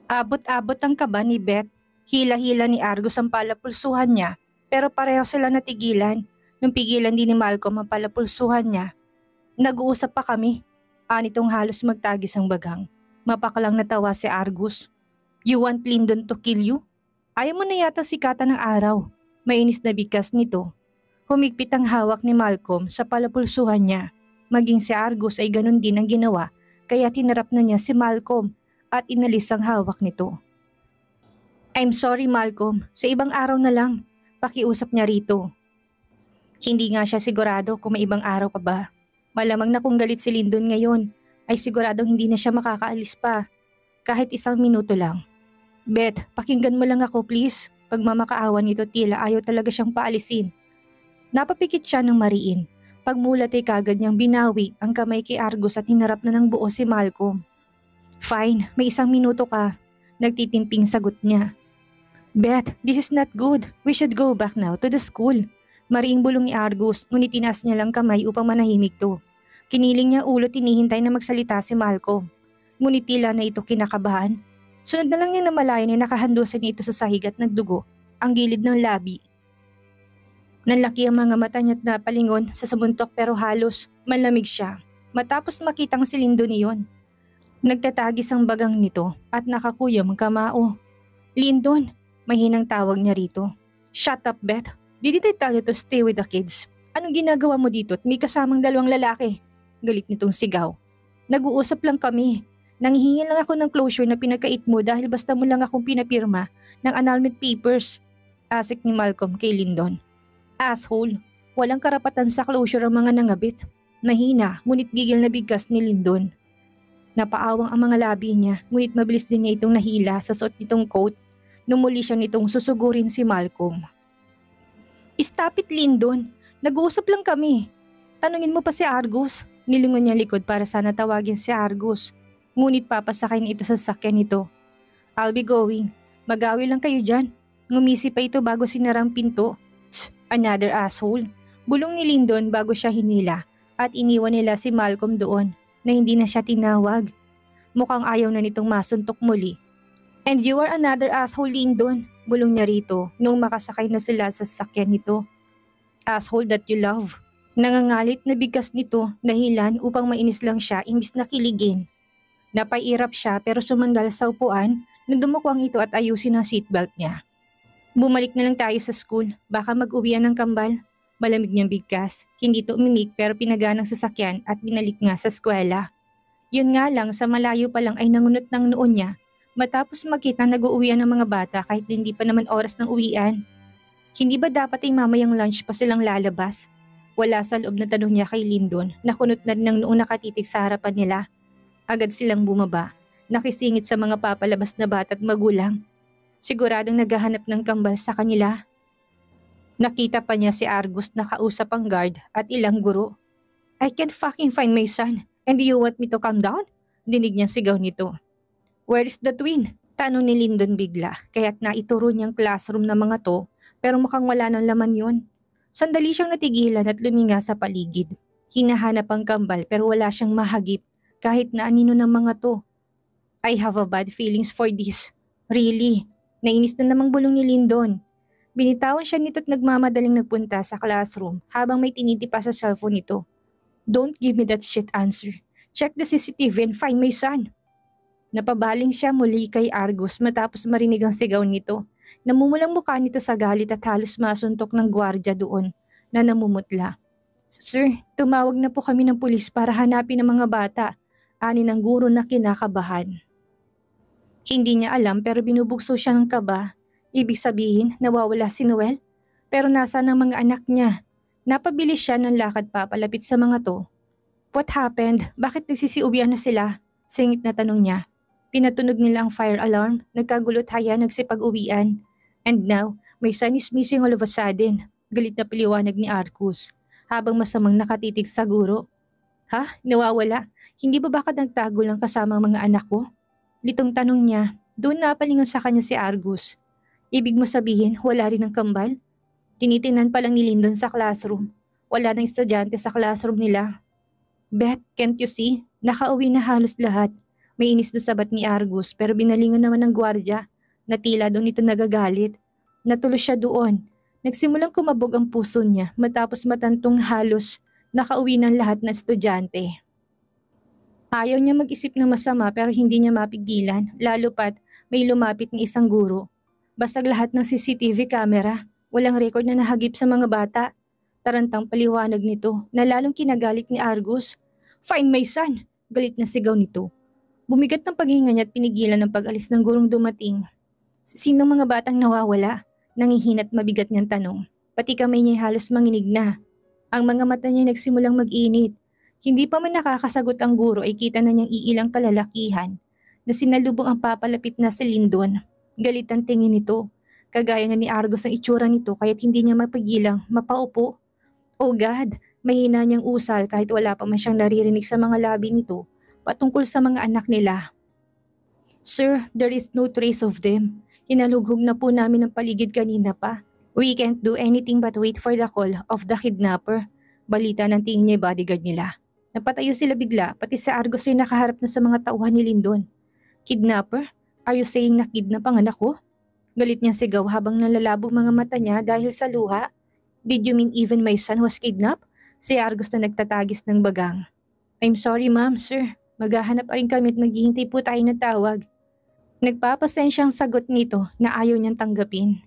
Abot-abot ang kaba ni Beth. Hila-hila ni Argus ang palapulsuhan niya, pero pareho sila natigilan nung pigilan din ni Malcolm ang palapulsuhan niya. Nag-uusap pa kami. Anitong halos magtagis ang bagang. Mapaklang natawa si Argus. You want Lyndon to kill you? Ayaw mo na yata sikatan ng araw. Mainis na bigkas nito. Humigpit ang hawak ni Malcolm sa palapulsuhan niya. Maging si Argus ay ganun din ang ginawa, kaya tinarap na niya si Malcolm at inalis ang hawak nito. I'm sorry Malcolm, sa ibang araw na lang. Pakiusap niya rito. Hindi nga siya sigurado kung may ibang araw pa ba. Malamang na kung galit si Lyndon ngayon, ay siguradong hindi na siya makakaalis pa. Kahit isang minuto lang. Beth, pakinggan mo lang ako please. Pagmamakaawa nito tila ayaw talaga siyang paalisin. Napapikit siya ng mariin. Pagmulat ay kagad niyang binawi ang kamay kay Argus at hinarap na ng buo si Malcolm. Fine, may isang minuto ka. Nagtitimping sagot niya. Beth, this is not good. We should go back now to the school. Mariing bulong ni Argus, ngunit tinaas niya lang kamay upang manahimik to. Kiniling niya ulo tinihintay na magsalita si Malcolm. Ngunit tila na ito kinakabahan. Sunod na lang niya namalayan na nakahandusan niya ito sa sahig at nagdugo ang gilid ng labi. Nanlaki ang mga mata niya at napalingon sa sabuntok pero halos malamig siya matapos makitang si Lyndon niyon. Nagtatagis ang bagang nito at nakakuyom ang kamao. Lyndon, mahinang tawag niya rito. Shut up Beth, did I tell you to stay with the kids? Anong ginagawa mo dito at may kasamang dalawang lalaki? Galit nitong sigaw. Nag-uusap lang kami. Nanghihingi lang ako ng closure na pinagkait mo dahil basta mo lang akong pinapirma ng annulment papers. Asik ni Malcolm kay Lyndon. Asshole, walang karapatan sa closure ang mga nangabit. Mahina, ngunit gigil na bigkas ni Lyndon. Napaawang ang mga labi niya, ngunit mabilis din niya itong nahila sa suot nitong coat nung muli siya nitong susugurin si Malcolm. Stop it Lyndon, nag-uusap lang kami. Tanungin mo pa si Argus. Nilingon niya likod para sana tawagin si Argus. Ngunit papasakay na ito sa sasakyan nito. I'll be going. Magawi lang kayo dyan. Ngumisi pa ito bago sinarang pinto. Another asshole. Bulong ni Lyndon bago siya hinila at iniwan nila si Malcolm doon na hindi na siya tinawag. Mukhang ayaw na nitong masuntok muli. And you are another asshole Lyndon. Bulong niya rito nung makasakay na sila sa sasakyan nito. Asshole that you love. Nangangalit na bigkas nito dahilan upang mainis lang siya imbis na kiligin. Napairap siya pero sumandal sa upuan nung dumukwang ito at ayusin ang seatbelt niya. Bumalik na lang tayo sa school, baka mag-uwian ng kambal. Malamig niyang bigkas, hindi to umimik pero pinaganang sasakyan at binalik nga sa eskwela. Yun nga lang sa malayo pa lang ay nangunot ng noon niya matapos makita nag-uuwian ng mga bata kahit hindi pa naman oras ng uwian. Hindi ba dapat ay mamayang lunch pa silang lalabas? Wala sa loob na tanong niya kay Lyndon na kunot na rin ng noong nakatitig sa harapan nila. Agad silang bumaba, nakisingit sa mga papalabas na bata at magulang. Siguradong naghahanap ng kambal sa kanila. Nakita pa niya si Argus na kausap ang guard at ilang guro. I can't fucking find my son and you want me to calm down? Dinig niyang sigaw nito. Where is the twin? Tanong ni Lyndon bigla kaya't naituro niyang classroom na mga to pero mukhang wala ng laman yun. Sandali siyang natigilan at luminga sa paligid. Hinahanap ang kambal pero wala siyang mahagip kahit na anino ng mga to. I have a bad feelings for this. Really? Nainis na namang bulong ni Lyndon. Binitawan siya nito at nagmamadaling nagpunta sa classroom habang may tinitipa sa cellphone nito. Don't give me that shit answer. Check the CCTV and find my son. Napabaling siya muli kay Argus matapos marinig ang sigaw nito. Namumulang mukha nito sa galit at halos masuntok ng gwardya doon na namumutla. Sir, tumawag na po kami ng pulis para hanapin ang mga bata. Ani ng guro na kinakabahan. Hindi niya alam pero binubukso siya ng kaba. Ibig sabihin nawawala si Noel? Pero nasa ng mga anak niya? Napabilis siya ng lakad papalapit sa mga to. What happened? Bakit nagsisiuwian na sila? Singit na tanong niya. Pinatunog nila ang fire alarm, nagkagulo tayo nagsipag-uwian. And now, my son is missing all of a sudden. Galit na paliwanag ni Argus habang masamang nakatitig sa guro. Ha? Nawawala? Hindi ba baka nagtago lang kasama ang mga anak ko? Litong tanong niya, doon napalingon sa kanya si Argus. Ibig mo sabihin, wala rin ang kambal? Tinitingnan pa lang ni Lyndon sa classroom. Wala nang estudyante sa classroom nila. Beth, can't you see? Nakauwi na halos lahat. May inis na sabat ni Argus pero binalingan naman ng gwardya na tila doon ito nagagalit. Natulos siya doon. Nagsimulang kumabog ang puso niya matapos matantong halos nakauwi ng lahat na estudyante. Ayaw niya mag-isip ng masama pero hindi niya mapigilan, lalo pat may lumapit ng isang guro. Basag lahat ng CCTV camera, walang record na nahagip sa mga bata. Tarantang paliwanag nito na lalong kinagalit ni Argus. "Find my son!" Galit na sigaw nito. Bumigat ng paghinga niya at pinigilan ng pag-alis ng gurong dumating. Sinong mga batang nawawala? Nangihinat mabigat niyang tanong. Pati kamay niya halos manginig na. Ang mga mata niya nagsimulang mag-init. Hindi pa man nakakasagot ang guro ay kita na niyang iilang kalalakihan na sinalubong ang papalapit na si Lyndon. Galit ang tingin nito. Kagaya nga ni Argus ang itsura nito kaya't hindi niya mapigilang mapaupo. Oh God, mahina niyang usal kahit wala pa man siyang naririnig sa mga labi nito patungkol sa mga anak nila. "Sir, there is no trace of them. Hinalughog na po namin ang paligid kanina pa. We can't do anything but wait for the call of the kidnapper." Balita ng tingin niya bodyguard nila. Napatayo sila bigla, pati sa Argus ay nakaharap na sa mga tauhan ni Lyndon. "Kidnapper? Are you saying na kidnap ang anak ko?" Galit niyang sigaw habang nalalabog mga mata niya dahil sa luha. "Did you mean even my son was kidnapped?" Si Argus na nagtatagis ng bagang. "I'm sorry ma'am, sir. Maghahanap pa rin kami at maghihintay po tayo ng tawag." Nagpapasensyang sagot nito na ayaw niyang tanggapin.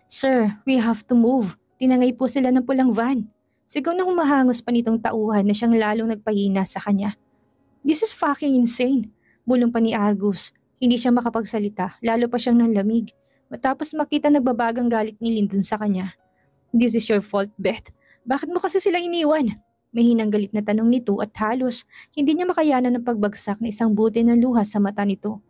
"Sir, we have to move. Tinangay po sila ng pulang van." Sigaw na humahangos pa nitong tauhan na siyang lalong nagpahina sa kanya. "This is fucking insane." Bulong pa ni Argus. Hindi siya makapagsalita, lalo pa siyang nanlamig. Matapos makita nagbabagang galit ni Lyndon sa kanya. "This is your fault, Beth. Bakit mo kasi sila iniwan?" Mahinang galit na tanong nito at halos hindi niya makayanan ng pagbagsak na isang buti ng luha sa mata nito.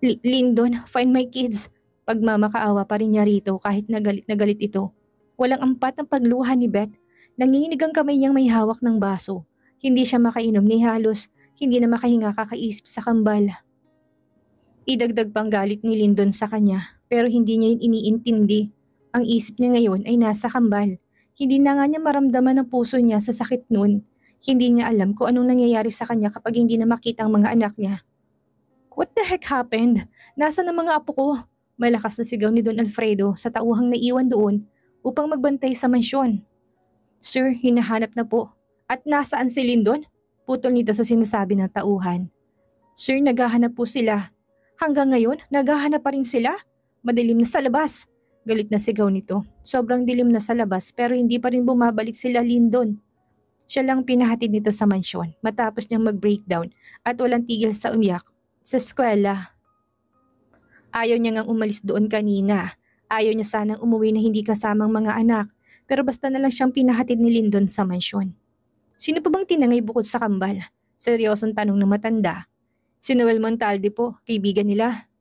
Lyndon, find my kids." Pagmamakaawa pa rin niya rito kahit na galit ito. Walang ampat ang pagluha ni Beth. Nanginginig ang kamay niyang may hawak ng baso. Hindi siya makainom ni halos hindi na makahinga kakaisip sa kambal. Idagdag pang galit ni Lyndon sa kanya pero hindi niya yun iniintindi. Ang isip niya ngayon ay nasa kambal. Hindi na nga niya maramdaman ang puso niya sa sakit nun. Hindi niya alam kung anong nangyayari sa kanya kapag hindi na makita ang mga anak niya. "What the heck happened? Nasaan ang mga apo ko?" Malakas na sigaw ni Don Alfredo sa tauhang naiwan doon upang magbantay sa mansyon. "Sir, hinahanap na po." "At nasaan si Lyndon?" Putol nito sa sinasabi ng tauhan. "Sir, naghahanap po sila." "Hanggang ngayon, naghahanap pa rin sila? Madilim na sa labas." Galit na sigaw nito. Sobrang dilim na sa labas pero hindi pa rin bumabalik sila Lyndon. Siya lang pinahatid nito sa mansyon matapos niyang mag-breakdown at walang tigil sa umiyak sa eskwela. Ayaw niya ngang umalis doon kanina. Ayaw niya sanang umuwi na hindi kasamang mga anak pero basta na lang siyang pinahatid ni Lyndon sa mansyon. "Sino pa bang tinangay bukod sa kambal?" Seryosong tanong ng matanda. "Si Noel Montalde po, kaibigan nila."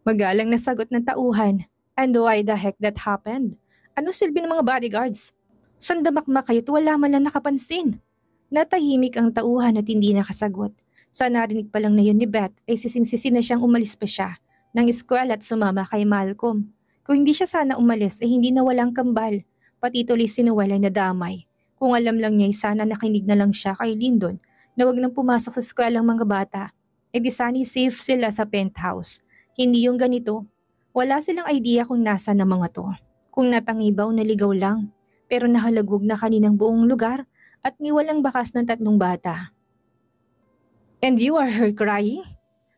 Magalang na sagot ng tauhan. "And why the heck that happened? Ano silbi ng mga bodyguards? Sandamakmak kayo't wala man lang nakapansin." Natahimik ang tauhan at hindi nakasagot. Sa narinig pa lang na yun ni Beth ay sisinsisi na siyang umalis pa siya ng eskwela at sumama kay Malcolm. Kung hindi siya sana umalis ay hindi na walang kambal. Pati tuloy si Noel ay nadamay. Kung alam lang niya ay sana nakinig na lang siya kay Lyndon na wag nang pumasok sa eskwelang mga bata. E di sana safe sila sa penthouse. Hindi yung ganito. Wala silang idea kung nasa na mga to. Kung natangibaw naligaw lang. Pero nahalagwag na kaninang buong lugar at niwalang bakas ng 3 bata. "And you are her crying?"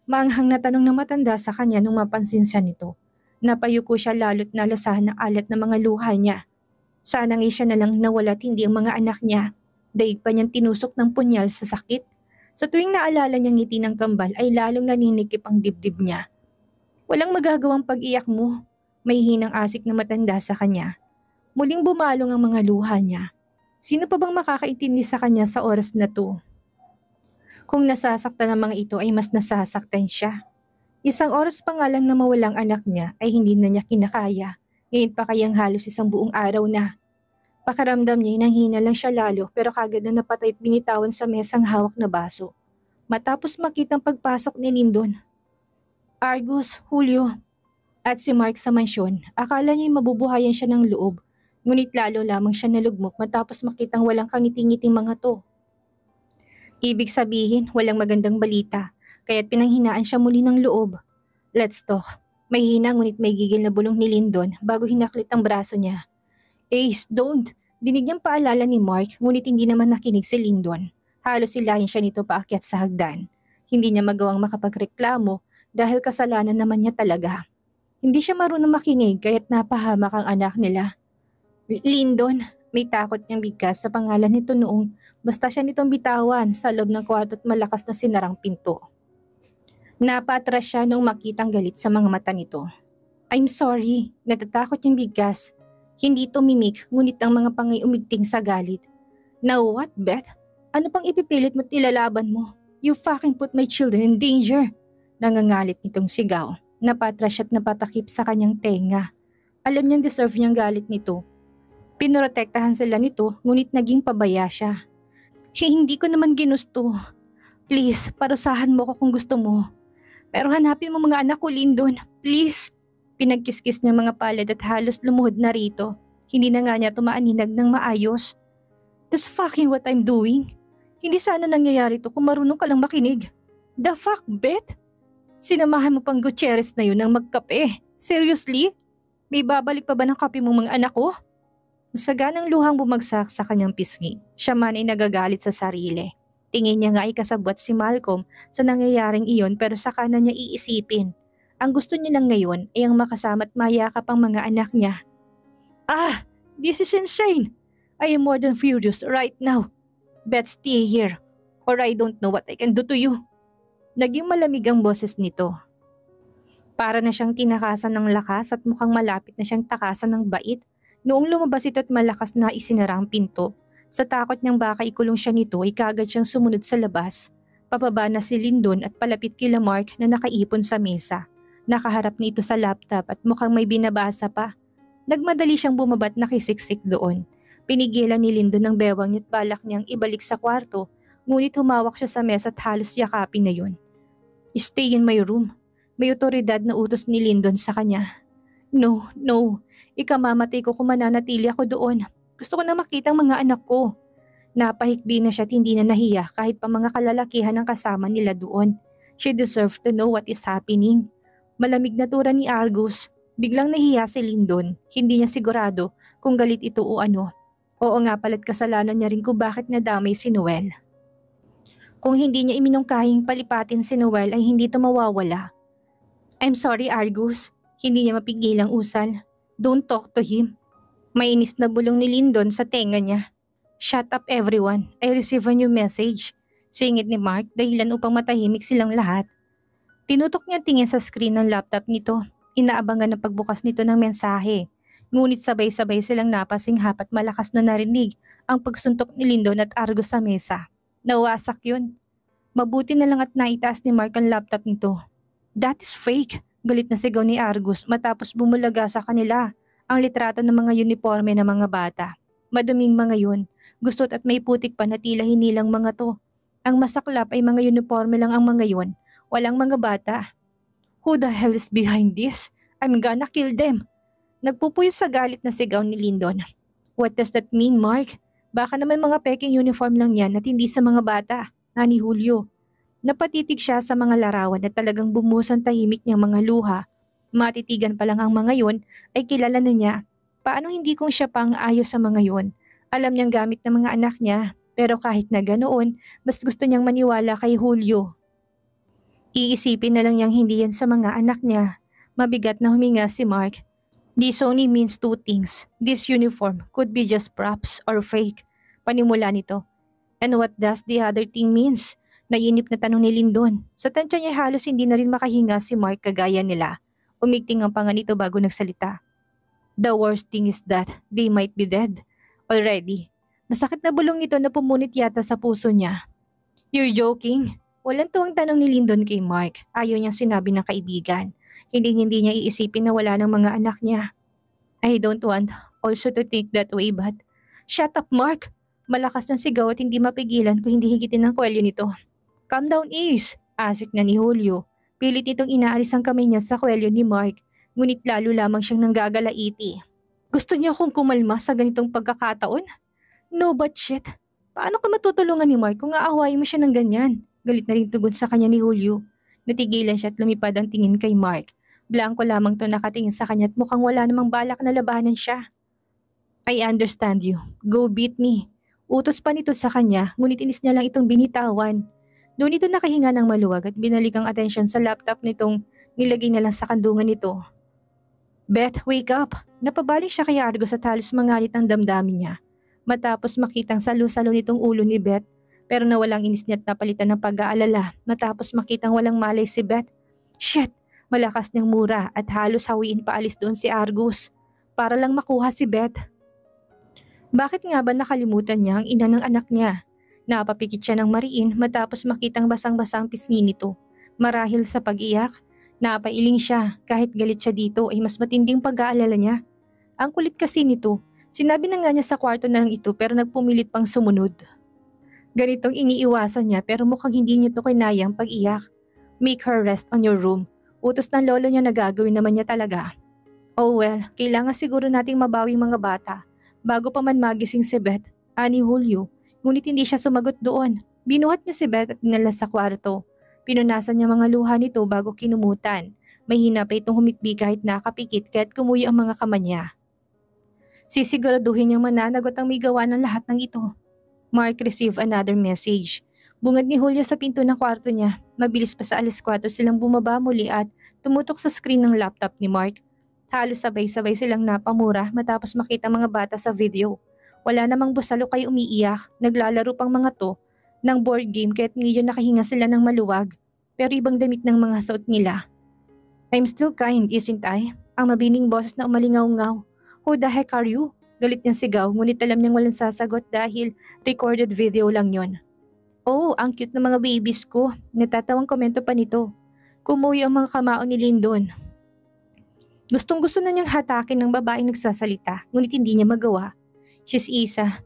Maanghang na tanong ng matanda sa kanya nung mapansin siya nito. Napayuko siya lalo't nalasahan ng alat ng mga luha niya. Sana nga siya na lang nawala't hindi ang mga anak niya. Daig pa niyang tinusok ng punyal sa sakit. Sa tuwing naalala niyang ngiti ng kambal ay lalong naninikip ang dibdib niya. "Walang magagawang pag-iyak mo." May hinang asik na matanda sa kanya. Muling bumalong ang mga luha niya. Sino pa bang makakaintindi sa kanya sa oras na to? Kung nasasaktan ang mga ito ay mas nasasaktan siya. Isang oras pa nga lang na mawalang anak niya ay hindi na niya kinakaya. Ngayon pa kayang halos isang buong araw na. Pakiramdam niya nanghina lang siya lalo pero kagad na napatay at binitawan sa mesang hawak na baso. Matapos makitang pagpasok ni Lyndon, Argus, Julio, at si Mark sa mansyon, akala niya mabubuhayan siya ng loob. Ngunit lalo lamang siya nalugmok matapos makitang walang kangiti-ngiting mga to. Ibig sabihin, walang magandang balita. kaya't pinanghinaan siya muli ng loob. Let's talk. May hina ngunit may gigil na bulong ni Lyndon bago hinaklit ang braso niya. Ace, don't! Dinig niyang paalala ni Mark ngunit hindi naman nakinig si Lyndon. Halos silahin siya nito paakyat sa hagdan. Hindi niya magawang makapagreklamo dahil kasalanan naman niya talaga. Hindi siya marunong makinig kaya't napahamak ang anak nila. Lyndon, may takot niyang bigkas sa pangalan nito noong basta siya nitong bitawan sa loob ng kwarto at malakas na sinarang pinto. Napatras siya noong makitang galit sa mga mata nito. I'm sorry, natatakot niyang bigkas. Hindi tumimik ngunit ang mga pangay umigting sa galit. Now what, Beth? Ano pang ipipilit mo't ilalaban mo? You fucking put my children in danger. Nangangalit nitong sigaw. Napatras siya at napatakip sa kanyang tenga. Alam niyang deserve niyang galit nito. Pinoprotektahan sila nito ngunit naging pabaya siya. Hindi ko naman ginusto. Please, parusahan mo ko kung gusto mo. Pero hanapin mo mga anak ko, Lyndon. Please. Pinagkiskis niya mga palad at halos lumuhod na rito. Hindi na nga niya tumaaninag ng maayos. That's fucking what I'm doing. Hindi sana nangyayari to kung marunong ka lang makinig. The fuck, Beth? Sinamahan mo pang Gutierrez na yun ng magkape. Seriously? May babalik pa ba ng kape mong mga anak ko? Masaganang luhang bumagsak sa kanyang pisngi. Siya man ay nagagalit sa sarili. Tingin niya nga ay kasabwat si Malcolm sa nangyayaring iyon pero saka na niya iisipin. Ang gusto niya lang ngayon ay ang makasama at mayakap ang mga anak niya. Ah! This is insane! I am more than furious right now. Beth, stay here or I don't know what I can do to you. Naging malamig ang boses nito. Para na siyang tinakasan ng lakas at mukhang malapit na siyang takasan ng bait noong lumabas ito at malakas na isinara ang pinto. Sa takot niyang baka ikulong siya nito ay kaagad siyang sumunod sa labas. Papaba na si Lyndon at palapit kila Mark na nakaipon sa mesa. Nakaharap nito sa laptop at mukhang may binabasa pa. Nagmadali siyang bumabat na kisiksik doon. Pinigilan ni Lyndon ng bewang niya at balak niyang ibalik sa kwarto ngunit humawak siya sa mesa at halos yakapin na yun. Stay in my room. May otoridad na utos ni Lyndon sa kanya. No. Ikamamatay ko kung mananatili ako doon. Gusto ko na makita ang mga anak ko. Napahikbi na siya at hindi na nahiya kahit pa mga kalalakihan ang kasama nila doon. She deserved to know what is happening. Malamig na tura ni Argus. Biglang nahiya si Lyndon. Hindi niya sigurado kung galit ito o ano. Oo nga pala't kasalanan niya rin kung bakit nadamay si Noel. Kung hindi niya iminungkahing palipatin si Noel ay hindi ito mawawala. I'm sorry, Argus. Hindi niya mapigilang usal. Don't talk to him. Mainis na bulong ni Lyndon sa tenga niya. Shut up everyone. I receive a new message. Singit ni Mark dahilan upang matahimik silang lahat. Tinutok niya tingin sa screen ng laptop nito. Inaabangan ang pagbukas nito ng mensahe. Ngunit sabay-sabay silang napasinghap at malakas na narinig ang pagsuntok ni Lyndon at Argus sa mesa. Nawasak yun. Mabuti na lang at naitaas ni Mark ang laptop nito. That is fake. Galit na sigaw ni Argus matapos bumulaga sa kanila ang litrato ng mga uniforme ng mga bata. Maduming mga yun. Gustot at may putik pa na tila hinilang mga to. Ang masaklap ay mga uniforme lang ang mga yun. Walang mga bata. Who the hell is behind this? I'm gonna kill them. Nagpupuyo sa galit na sigaw ni Lyndon. What does that mean, Mark? Baka naman mga peking uniform lang yan at hindi sa mga bata, ni Julio. Napatitig siya sa mga larawan at talagang bumusan tahimik niyang mga luha. Matitigan pa lang ang mga yun ay kilala na niya. Paano hindi kung siya pang ayos sa mga yun? Alam niyang gamit ng mga anak niya pero kahit na ganoon, mas gusto niyang maniwala kay Julio. Iisipin na lang niyang hindi yan sa mga anak niya. Mabigat na huminga si Mark. This only means two things. This uniform could be just props or fake. Panimula nito. And what does the other thing means? Naiinip na tanong ni Lyndon. Sa tansya niya halos hindi na rin makahinga si Mark kagaya nila. Umigting ang panga nito bago nagsalita. The worst thing is that they might be dead already. Masakit na bulong nito na pumunit yata sa puso niya. You're joking? Walang tuwang tanong ni Lyndon kay Mark. Ayaw niyang sinabi ng kaibigan. Hindi niya iisipin na wala ng mga anak niya. I don't want also to think that way but... Shut up, Mark! Malakas ng sigaw at hindi mapigilan kung hindi higitin ng kwelyo nito. Calm down, Ace! Asik na ni Julio. Pilit nitong inaalis ang kamay niya sa kwelyo ni Mark, ngunit lalo lamang siyang nanggagalaiti. Gusto niya akong kumalma sa ganitong pagkakataon? No, but shit. Paano ka matutulungan ni Mark kung aawayin mo siya ng ganyan? Galit na rin tugon sa kanya ni Julio. Natigilan siya at lumipad ang tingin kay Mark. Blanco lamang to nakatingin sa kanya at mukhang wala namang balak na labanan siya. I understand you. Go beat me. Utos pa nito sa kanya, ngunit inis niya lang itong binitawan. Doon ito nakahinga ng maluwag at binalik ang atensyon sa laptop nitong nilagay niya lang sa kandungan nito. Beth, wake up! Napabalik siya kay Argos at halos mangalit ang damdamin niya. Matapos makitang salo-salo nitong ulo ni Beth, pero nawalang inis niya at napalitan ng pag-aalala matapos makitang walang malay si Beth. Shit! Malakas niyang mura at halos hawiin paalis doon si Argos para lang makuha si Beth. Bakit nga ba nakalimutan niya ang ina ng anak niya? Napapikit siya ng mariin matapos makitang basang-basang pisngi nito. Marahil sa pag-iyak, napailing siya kahit galit siya dito ay mas matinding pag-aalala niya. Ang kulit kasi nito, sinabi na nga niya sa kwarto na lang ito pero nagpumilit pang sumunod. Ganitong iniiwasan niya pero mukhang hindi niya ito kinayang pag-iyak. Make her rest on your room. Utos ng lolo niya na gagawin naman niya talaga. Oh well, kailangan siguro nating mabawi mga bata bago pa man magising si Beth, ani Julio. Ngunit hindi siya sumagot doon. Binuhat niya si Beth at dinala sa kwarto. Pinunasan niya mga luha nito bago kinumutan. Mahina pa itong humikbi kahit nakapikit kaya't kumuyo ang mga kamay niya. Sisiguraduhin niyang mananagot ang may gawa ng lahat ng ito. Mark received another message. Bungad ni Julio sa pinto ng kwarto niya. Mabilis pa sa 4:00 silang bumaba muli at tumutok sa screen ng laptop ni Mark. Halos sabay-sabay silang napamura matapos makita mga bata sa video. Wala namang busalo kay umiiyak, naglalaro pang mga to ng board game kaya't medyo nakahinga sila ng maluwag. Pero ibang damit ng mga suot nila. I'm still kind, isn't I? Ang mabining boses na umalingaw-ngaw. Who the heck are you? Galit niyang sigaw ngunit alam niyang walang sasagot dahil recorded video lang yon. Oh, ang cute ng mga babies ko. Natatawang komento pa nito. Kumuyo ang mga kamao ni Lyndon. Gustong gusto na niyang hatakin ng babaeng nagsasalita ngunit hindi niya magawa. She's Isa.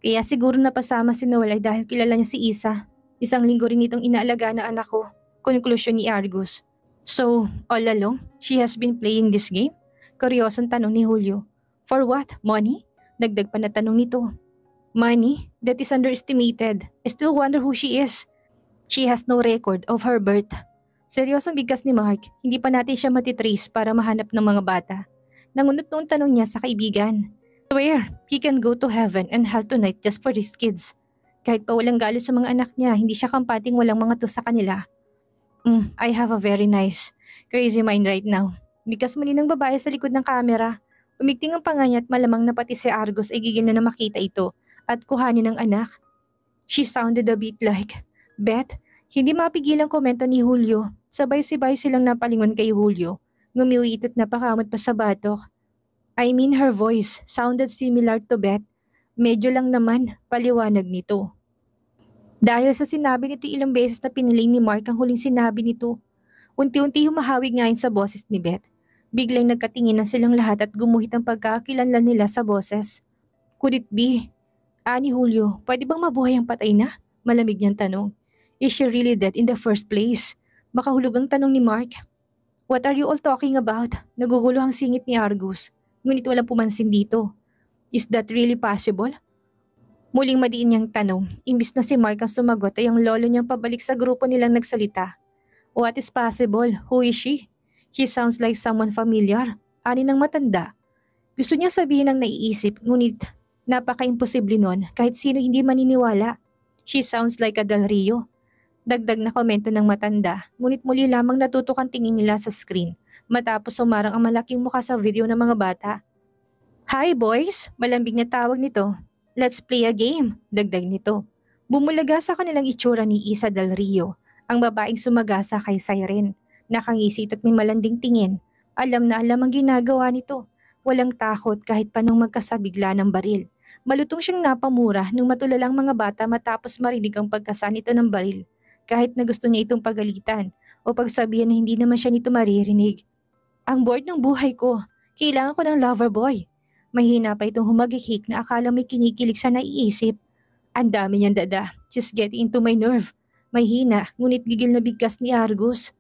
Kaya siguro napasama si Noel ay dahil kilala niya si Isa. 1 linggo rin itong inaalaga na anak ko. Konklusyon ni Argos. So, all along, she has been playing this game? Kuryosong tanong ni Julio. For what? Money? Dagdag pa na tanong nito. Money? That is underestimated. I still wonder who she is. She has no record of her birth. Seryosong bigkas ni Mark, hindi pa natin siya matitrace para mahanap ng mga bata. Nangunot noong tanong niya sa kaibigan. Swear, he can go to heaven and hell tonight just for these kids. Kahit pa walang galos sa mga anak niya, hindi siya kampating walang mga to sa kanila. I have a very nice, crazy mind right now. Bigkas muli ng babae sa likod ng kamera. Umigting ang panga niya at malamang na pati si Argos ay gigil na makita ito at kuhanin ng anak. She sounded a bit like, Beth, hindi mapigil ang komento ni Julio. Sabay-sabay silang napalingon kay Julio. Ngumiwit at napakamot pa sa batok. I mean her voice sounded similar to Beth. Medyo lang naman, paliwanag nito. Dahil sa sinabi nito ilang beses na piniling ni Mark ang huling sinabi nito. Unti-unti humahawig ngayon sa boses ni Beth. Biglang nagkatinginan silang lahat at gumuhit ang pagkakakilanlan nila sa boses. Could it be? Ani Julio, pwede bang mabuhay ang patay na? Malamig niyang tanong. Is she really dead in the first place? Makahulog ang tanong ni Mark. What are you all talking about? Nagugulo ang singit ni Argus. Ngunit walang pumansin dito. Is that really possible? Muling madiin niyang tanong. Imbis na si Mark ang sumagot ay ang lolo niyang pabalik sa grupo nilang nagsalita. What is possible? Who is she? She sounds like someone familiar. Ani ng matanda. Gusto niya sabihin ang naiisip ngunit napaka-imposible nun kahit sino hindi maniniwala. She sounds like a Del Rio. Dagdag na komento ng matanda ngunit muli lamang natutok ang tingin nila sa screen matapos sumarang ang malaking mukha sa video ng mga bata. Hi boys! Malambing na tawag nito. Let's play a game, dagdag nito. Bumulaga sa kanilang itsura ni Isa Del Rio, ang babaeng sumagasa kay Siren. Nakangisit at may malanding tingin. Alam na alam ang ginagawa nito. Walang takot kahit pa nung magkasabigla ng baril. Malutong siyang napamura nung matulalang mga bata matapos marinig ang pagkasa nito ng baril. Kahit na gusto niya itong pagalitan o pagsabihan na hindi naman siya nito maririnig. Ang bored ng buhay ko. Kailangan ko ng lover boy. Mahina pa itong humagikik na akala may kinikilig sa naiisip. Ang dami niyang dada. She's getting into my nerve. Mahina, ngunit gigil na bigkas ni Argus.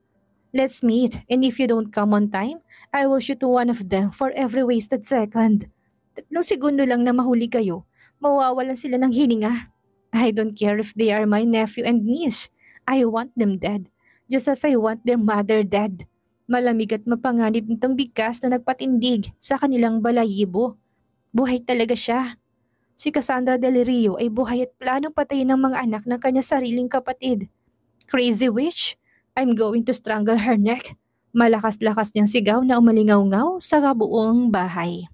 Let's meet, and if you don't come on time, I will shoot one of them for every wasted second. 3 segundo lang na mahuli kayo, mawawalan sila ng hininga. I don't care if they are my nephew and niece. I want them dead. just as I want their mother dead. Malamig at mapanganib nitong bigkas na nagpatindig sa kanilang balayibo. Buhay talaga siya. Si Cassandra Del Rio ay buhay at planong patayin ng mga anak ng kanya sariling kapatid. Crazy witch, I'm going to strangle her neck. Malakas-lakas niyang sigaw na umalingaw-ngaw sa kabuong bahay.